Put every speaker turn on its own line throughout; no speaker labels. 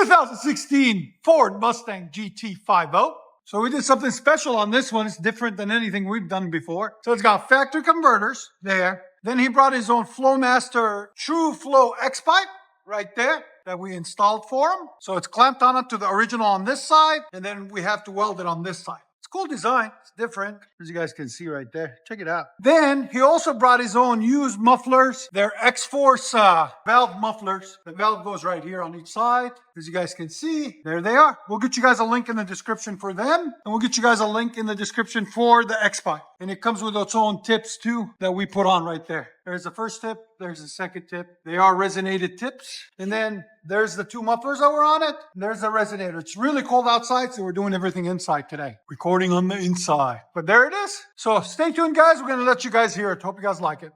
2016 Ford Mustang GT50. So we did something special on this one. It's different than anything we've done before. So it's got factory converters there. Then he brought his own Flowmaster True Flow X pipe right there that we installed for him. So it's clamped on to the original on this side, and then we have to weld it on this side. It's a cool design. It's different, as you guys can see right there. Check it out. Then he also brought his own used mufflers. They're X-Force valve mufflers. The valve goes right here on each side. As you guys can see, there they are. We'll get you guys a link in the description for them, and we'll get you guys a link in the description for the X-Pipe. And it comes with its own tips too that we put on right there. There's the first tip, there's the second tip. They are resonated tips. And then there's the two mufflers that were on it. And there's the resonator. It's really cold outside, so we're doing everything inside today. Recording on the inside. But there it is. So stay tuned, guys. We're going to let you guys hear it. Hope you guys like it.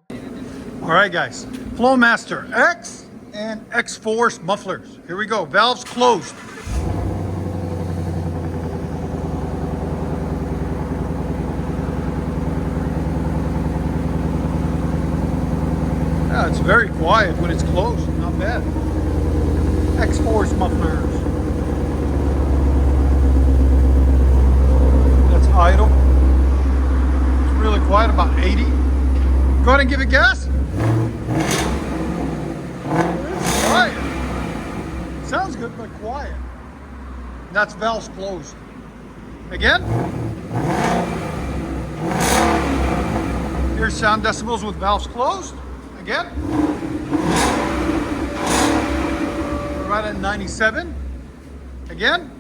All right, guys. Flowmaster X and X-Force mufflers. Here we go. Valves closed. Yeah, it's very quiet when it's closed. Not bad. X-Force mufflers. That's idle. It's really quiet, about 80. Go ahead and give it gas. It's quiet. Sounds good, but quiet. That's valves closed. Again. Here's sound decibels with valves closed. Again. We're right at 97. Again.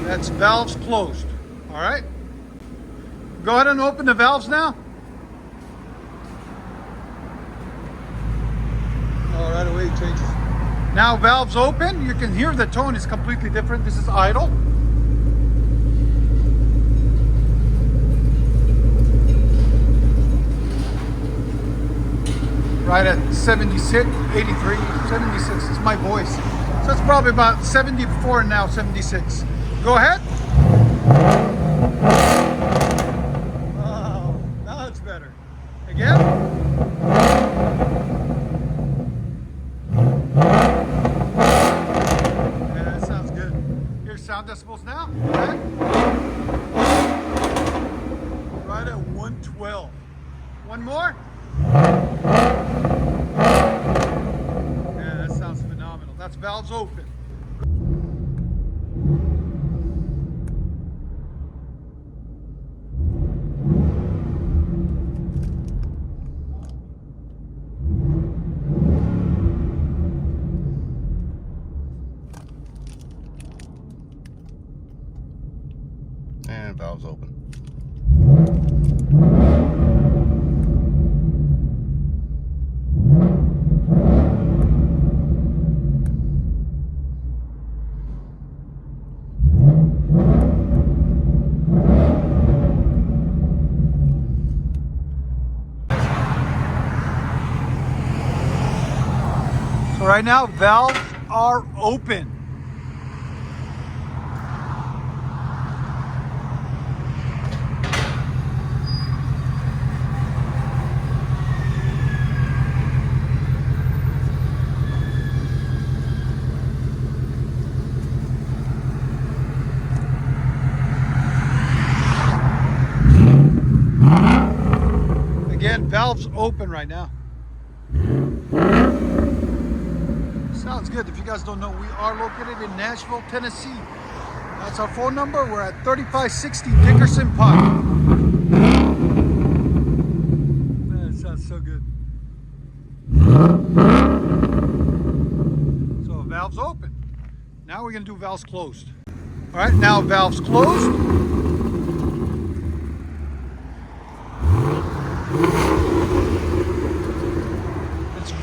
That's valves closed. All right. Go ahead and open the valves now. Oh, right away it changes. Now valves open. You can hear the tone is completely different. This is idle. Right at 76, 83, 76 is my voice. So it's probably about 74 now, 76. Go ahead. Oh, now it's better. Again. Yeah, that sounds good. Here's sound decibels now. Go ahead. Right at 112. One more. Yeah, that sounds phenomenal. That's valves open.
And valves open.
So right now, valves are open. Again, valves open right now. Sounds good. If you guys don't know, we are located in Nashville, Tennessee. That's our phone number. We're at 3560 Dickerson Park. Man, it sounds so good. So valves open. Now we're going to do valves closed. All right, now valves closed.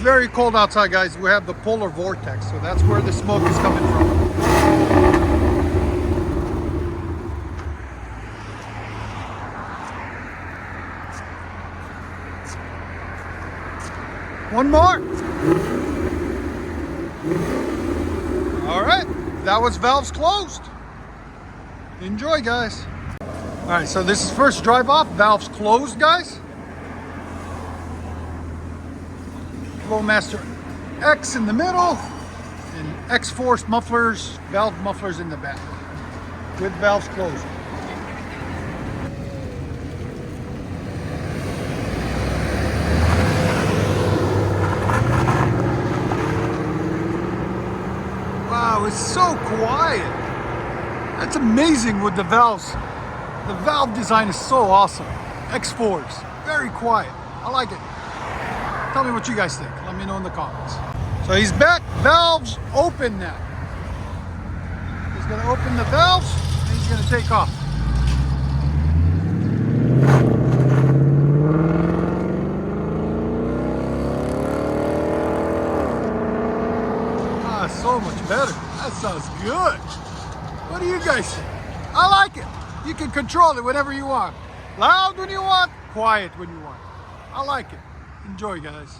Very cold outside, guys. We have the polar vortex, so that's where the smoke is coming from. One more. All right, that was valves closed. Enjoy, guys. All right, so this is first drive off, valves closed, guys. Flowmaster X in the middle, and X-Force mufflers, valve mufflers in the back, with valves closed. Wow, it's so quiet. That's amazing with the valves. The valve design is so awesome. X4s, very quiet. I like it. Tell me what you guys think. Let me know in the comments. So he's back, valves open now. He's gonna open the valves and he's gonna take off. Ah, so much better. That sounds good. What do you guys think? I like it. You can control it whenever you want. Loud when you want, quiet when you want. I like it. Enjoy, guys.